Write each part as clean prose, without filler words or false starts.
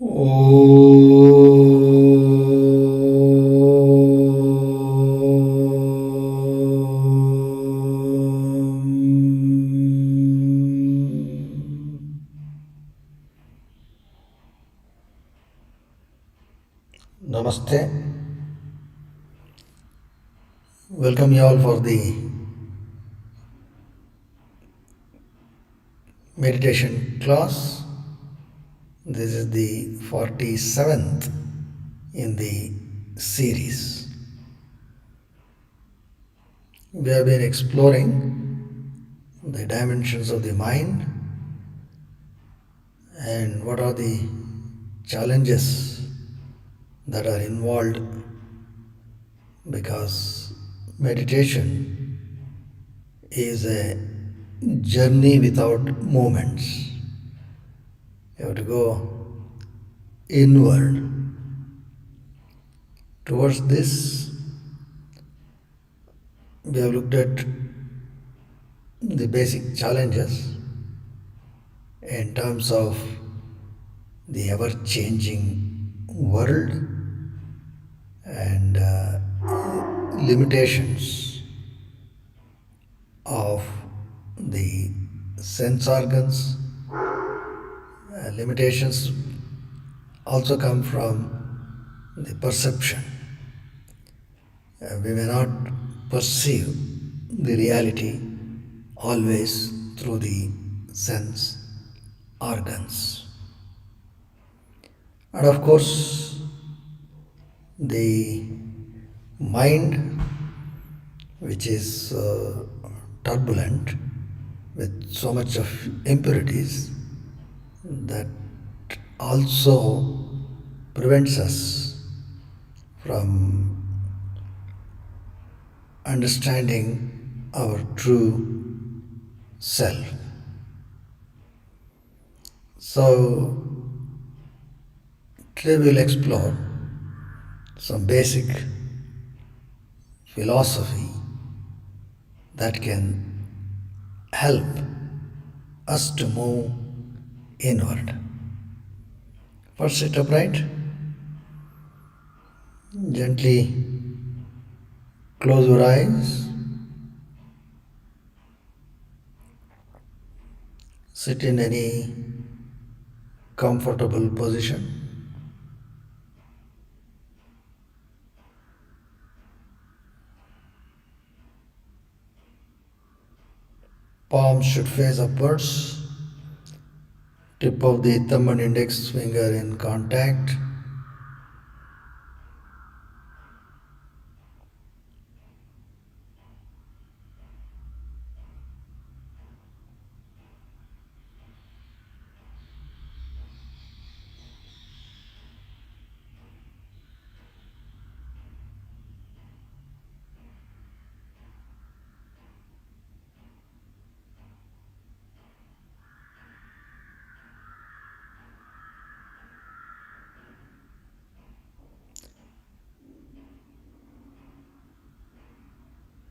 Namaste. Welcome you all for the meditation class. This is the 47th in the series. We have been exploring the dimensions of the mind and what are the challenges that are involved because meditation is a journey without moments. You have to go inward. Towards this, we have looked at the basic challenges in terms of the ever changing world and limitations of the sense organs. Limitations also come from the perception. We may not perceive the reality always through the sense organs. And of course, the mind, which is turbulent with so much of impurities, that also prevents us from understanding our true self. So, today we'll explore some basic philosophy that can help us to move inward. First, sit upright, gently close your eyes, sit in any comfortable position. Palms should face upwards, tip of the thumb and index finger in contact.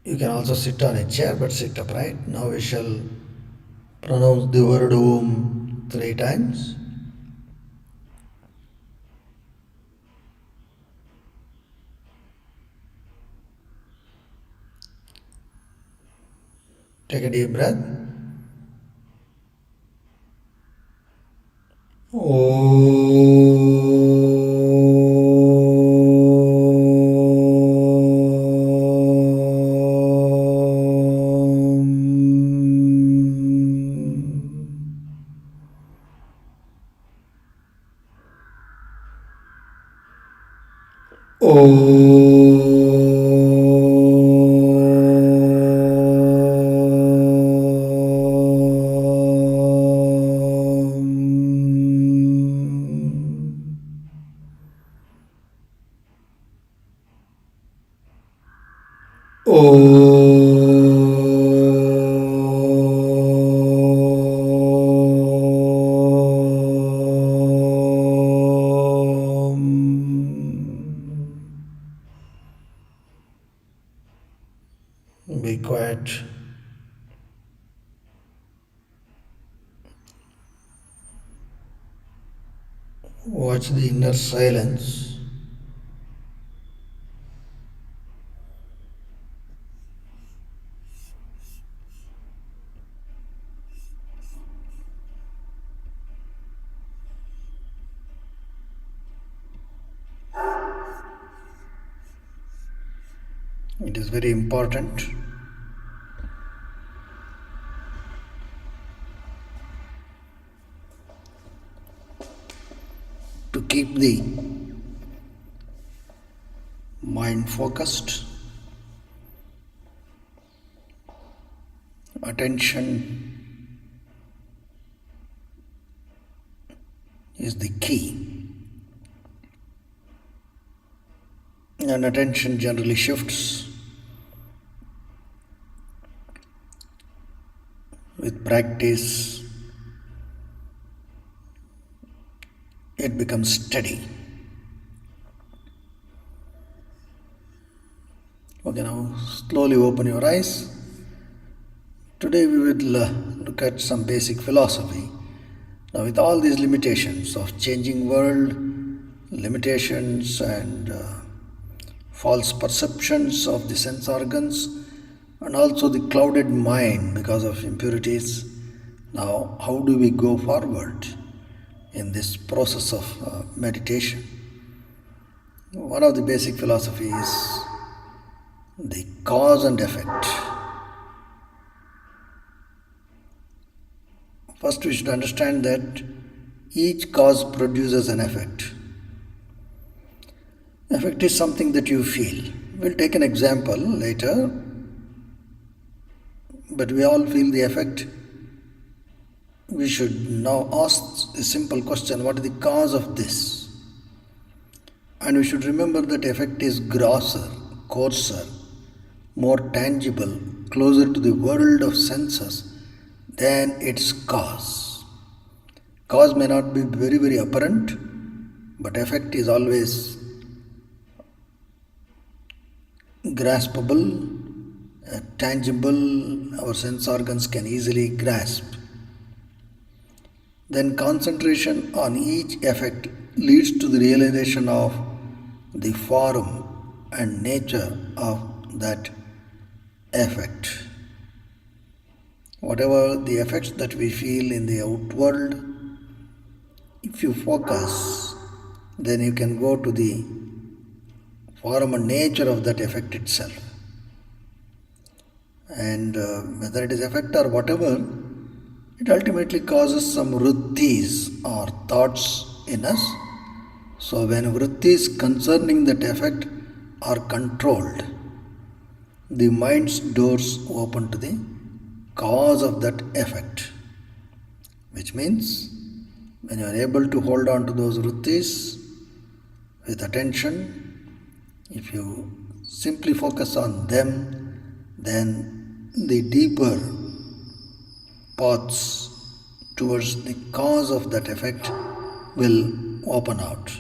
You can also sit on a chair but sit upright. Now we shall pronounce the word Om 3 times. Take a deep breath. Watch the inner silence. It is very important to keep the mind focused, attention is the key, and attention generally shifts with practice. It becomes steady. Okay, now slowly open your eyes. Today we will look at some basic philosophy. Now, with all these limitations of changing world, limitations and false perceptions of the sense organs, and also the clouded mind because of impurities, now how do we go forward in this process of meditation? One of the basic philosophies is the cause and effect. First, we should understand that each cause produces an effect. Effect is something that you feel. We'll take an example later, but we all feel the effect. We should now ask a simple question: what is the cause of this? And we should remember that effect is grosser, coarser, more tangible, closer to the world of senses than its cause. Cause may not be very, very apparent, but effect is always graspable, tangible, our sense organs can easily grasp. Then concentration on each effect leads to the realization of the form and nature of that effect. Whatever the effects that we feel in the outworld, if you focus, then you can go to the form and nature of that effect itself. And whether it is effect or whatever, it ultimately causes some vrittis or thoughts in us. So when vrittis concerning that effect are controlled, the mind's doors open to the cause of that effect, which means when you are able to hold on to those vrittis with attention, if you simply focus on them, then the deeper paths towards the cause of that effect will open out.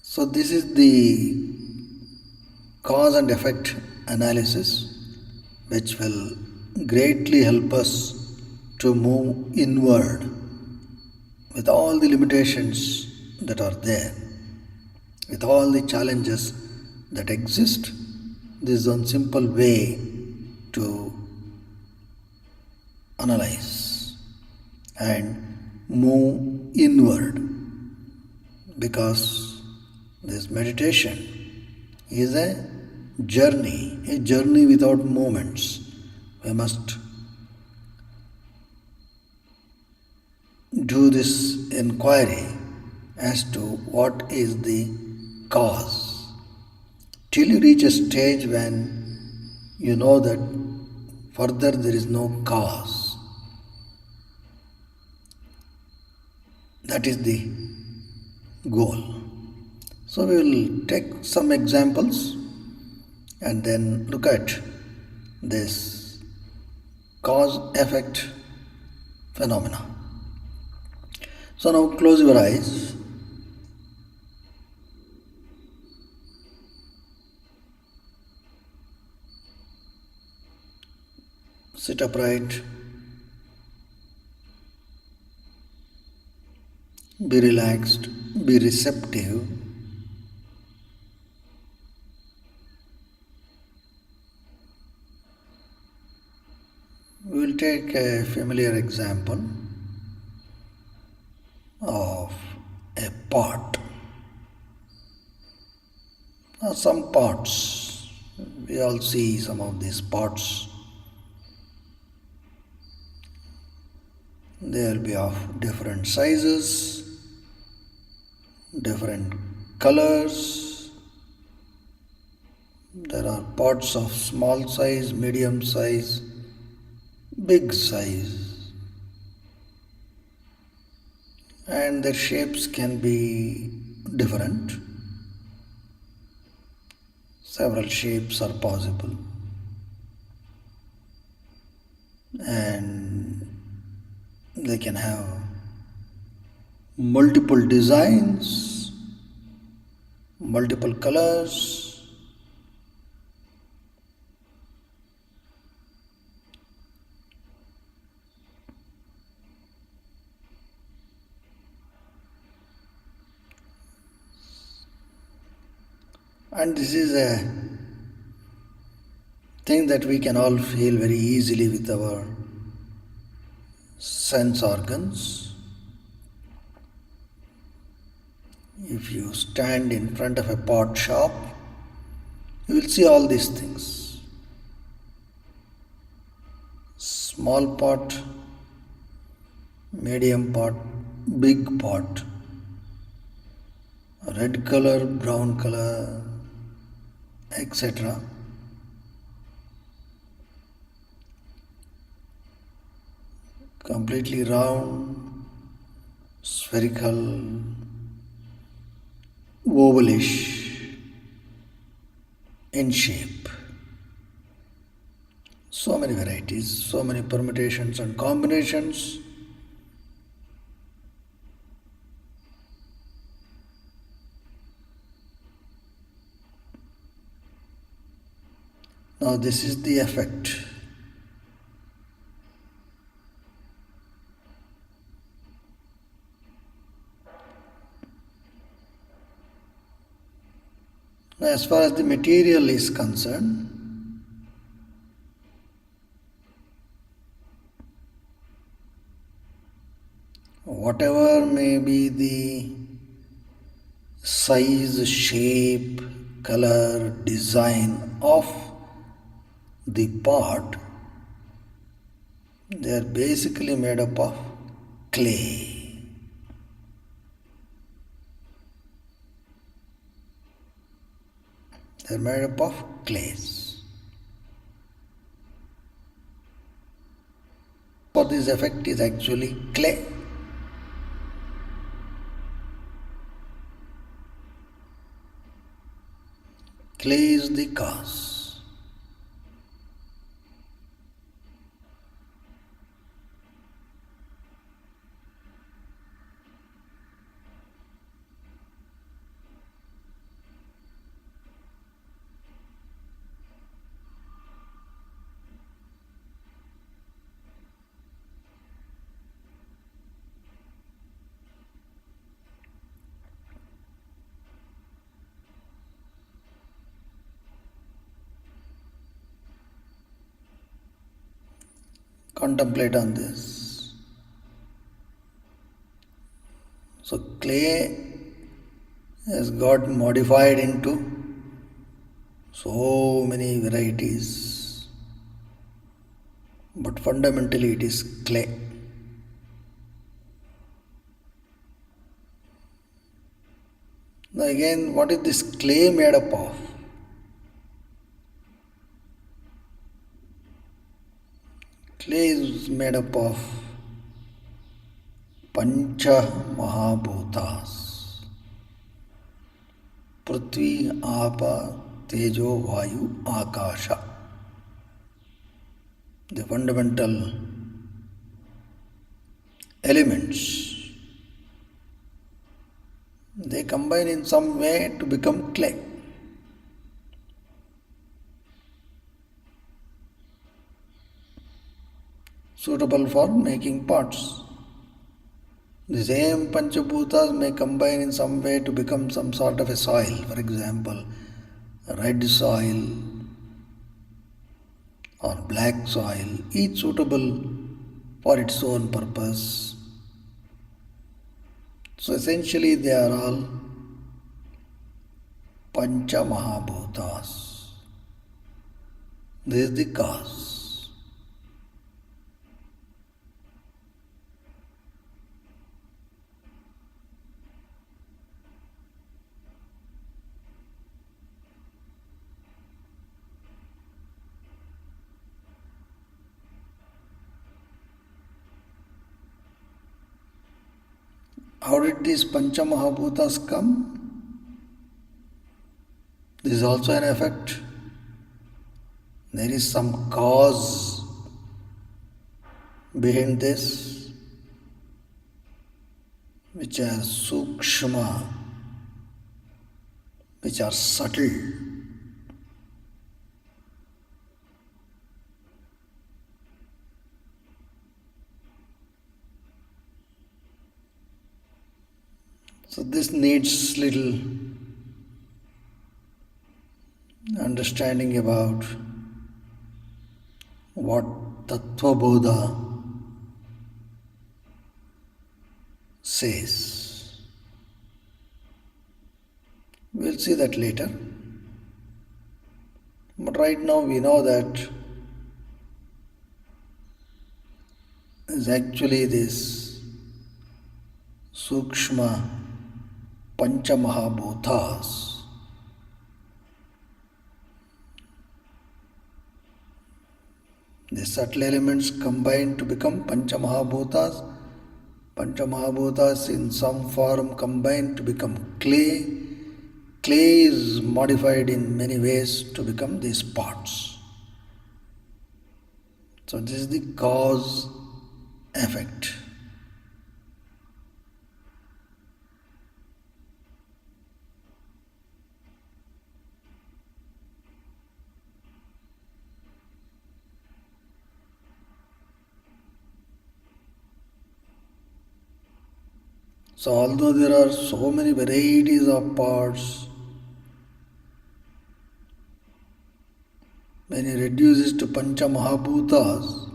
So this is the cause and effect analysis, which will greatly help us to move inward with all the limitations that are there, with all the challenges that exist. This is one simple way to analyze and move inward, because this meditation is a journey without moments. We must do this inquiry as to what is the cause, till you reach a stage when you know that further there is no cause. That is the goal. So we will take some examples and then look at this cause effect phenomena. So now close your eyes. Sit upright. be relaxed, be receptive. We will take a familiar example of a pot or some pots. We all see some of these pots. They will be of different sizes, different colors. There are pots of small size, medium size, big size, and their shapes can be different. Several shapes are possible, and they can have multiple designs, multiple colors. And this is a thing that we can all feel very easily with our sense organs. If you stand in front of a pot shop, you will see all these things. Small pot, medium pot, big pot, red color, brown color, etc. Completely round, spherical, ovalish in shape. So many varieties, so many permutations and combinations. Now, this is the effect. Now, as far as the material is concerned, whatever may be the size, shape, color, design of the pot, they are basically made up of clay. They are made up of clays. For this effect is actually clay. Clay is the cause. Contemplate on this. So clay has got modified into so many varieties, but fundamentally it is clay. Now again, what is this clay made up of? Clay is made up of Pancha Mahabhutas: Prithvi, Apa, Tejo, Vayu, Akasha. The fundamental elements. They combine in some way to become clay. Suitable for making pots. The same Panchabhutas may combine in some way to become some sort of a soil. For example, red soil or black soil, each suitable for its own purpose. So essentially, they are all Pancha Mahabhutas. This is the cause. How did these Pancha Mahabhutas come? This is also an effect. There is some cause behind this, which are sukshma, which are subtle. So this needs little understanding about what Tattva Bodha says. We'll see that later. But right now we know that is actually this Sukshma Pancha Mahabhutas. The subtle elements combine to become Pancha Mahabhutas. Pancha Mahabhutas in some form combine to become clay. Clay is modified in many ways to become these parts. So this is the cause effect. So although there are so many varieties of parts, when it reduces to Pancha Mahabhutas,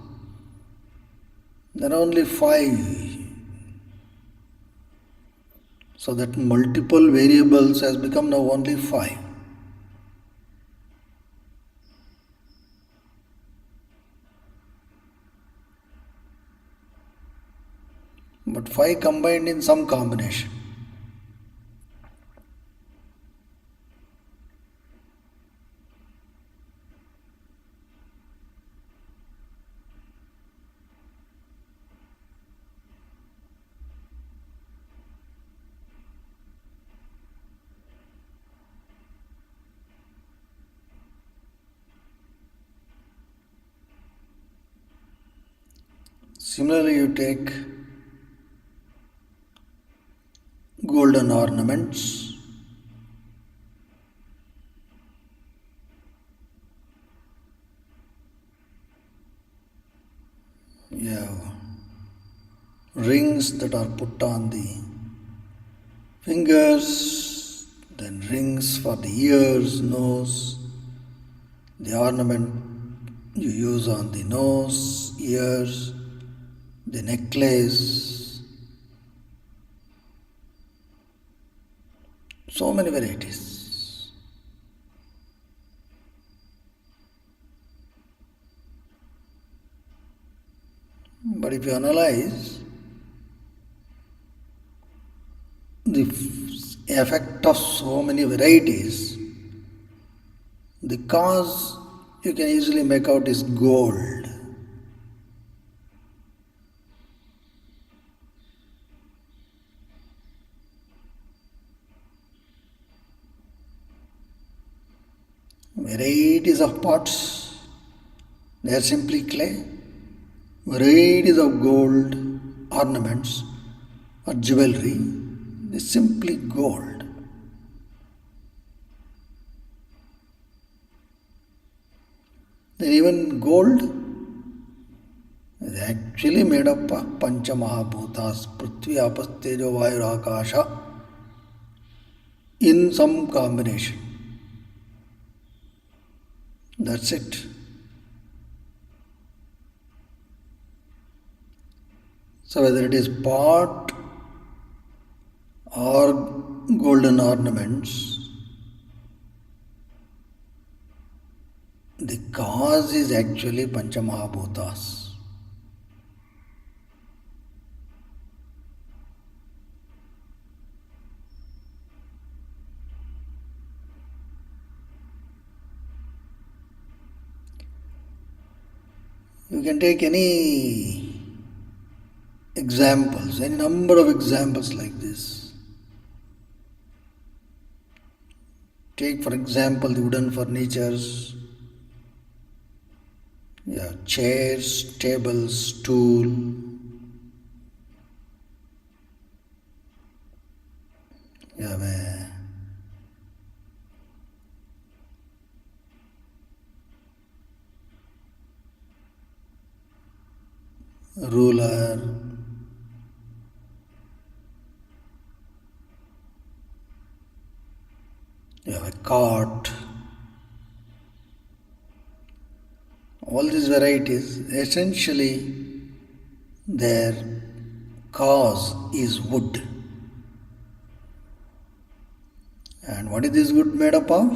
there are only 5. So that multiple variables has become now only 5. But 5 combined in some combination. Similarly, you take golden ornaments. You have rings that are put on the fingers, then rings for the ears, nose, the ornament you use on the nose, ears, the necklace, so many varieties. But if you analyze the effect of so many varieties, the cause you can easily make out is gold. Varieties of pots, they are simply clay. Varieties of gold ornaments or jewelry, they are simply gold. Then even gold is actually made up of Pancha Mahabhutas, Prithvi, Apas, Tejo, Vayu, Akasha, in some combination. That's it. So whether it is pot or golden ornaments, the cause is actually Pancha Mahabhutas. You can take any examples, any number of examples like this. Take for example the wooden furnitures, chairs, tables, stool. You have a ruler, you have a cart. All these varieties, essentially their cause is wood. And what is this wood made up of?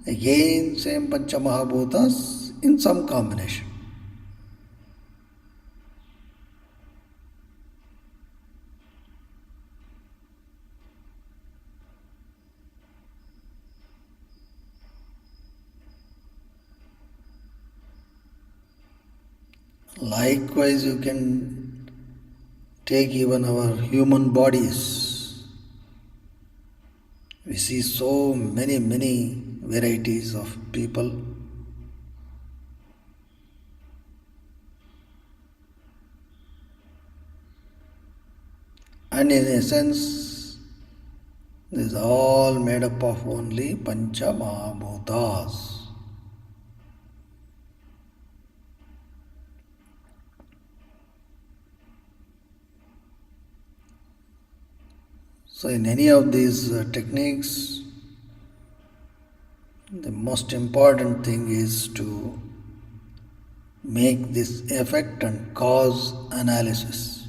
Again, same Pancha Mahabhutas in some combination. Likewise, you can take even our human bodies. We see so many varieties of people. And in essence, this is all made up of only Pancha Mahabhutas. So in any of these techniques, the most important thing is to make this effect and cause analysis.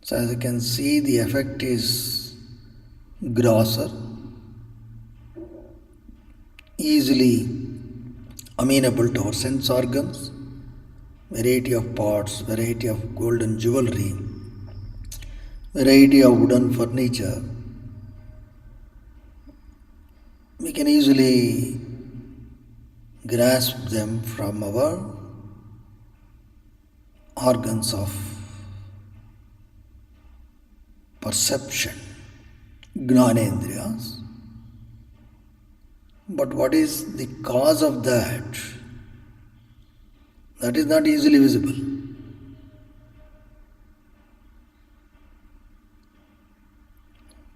So as you can see, the effect is grosser, easily amenable to our sense organs, variety of pots, variety of golden jewelry, variety of wooden furniture. We can easily grasp them from our organs of perception, Gnanendriyas. But what is the cause of that? That is not easily visible.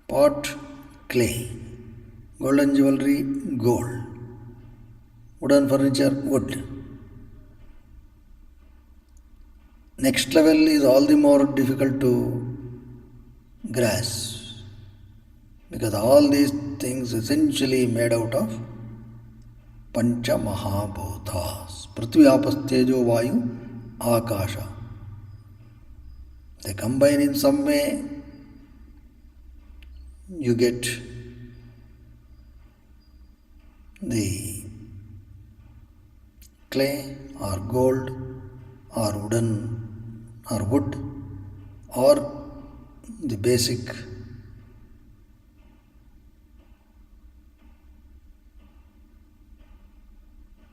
Pot, clay. Golden jewelry, gold. Wooden furniture, wood. Next level is all the more difficult to grasp, because all these things essentially made out of Pancha Mahabhutas. Prithvi, Apas, Tejo, Vayu, Akasha. They combine in some way, you get the clay or gold or wooden or wood or the basic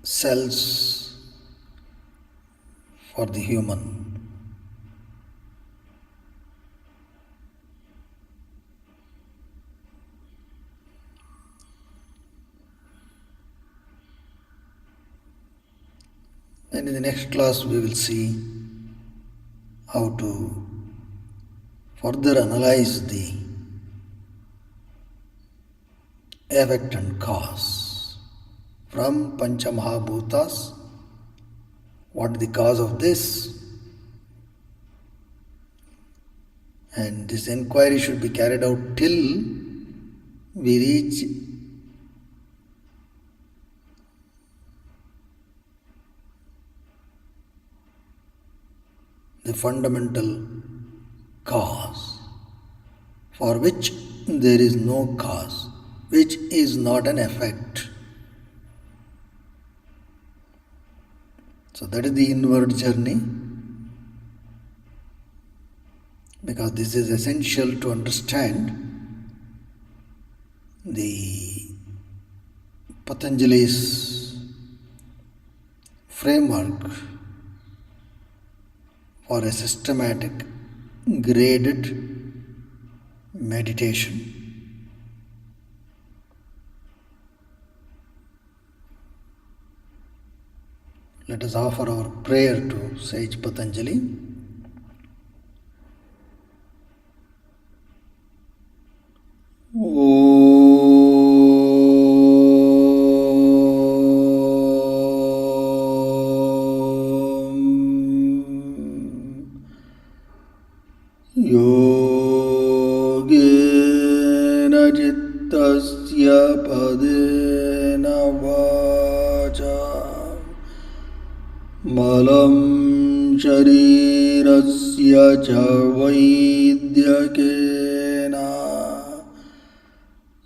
cells for the human. And in the next class we will see how to further analyze the effect and cause. from Pancha Mahabhutas. What is the cause of this? And this inquiry should be carried out till we reach the fundamental cause, for which there is no cause, which is not an effect. So that is the inward journey, because this is essential to understand the Patanjali's framework for a systematic, graded meditation. Let us offer our prayer to Sage Patanjali. Yogena Jittasya Padena Vacha Malam Sharirasya Cha Vaidyakena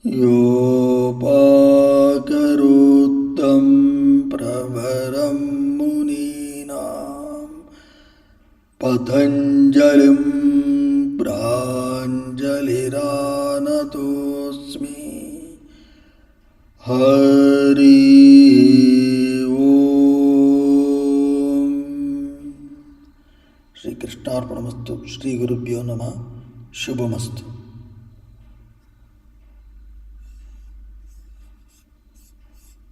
Yopakaruttam Pravaram Muninam Patanjalim Pranjaliranatosmi Hari Om. Shri Krishnarpanamastu. Shri Gurubhyo Namah. Shubhamastu.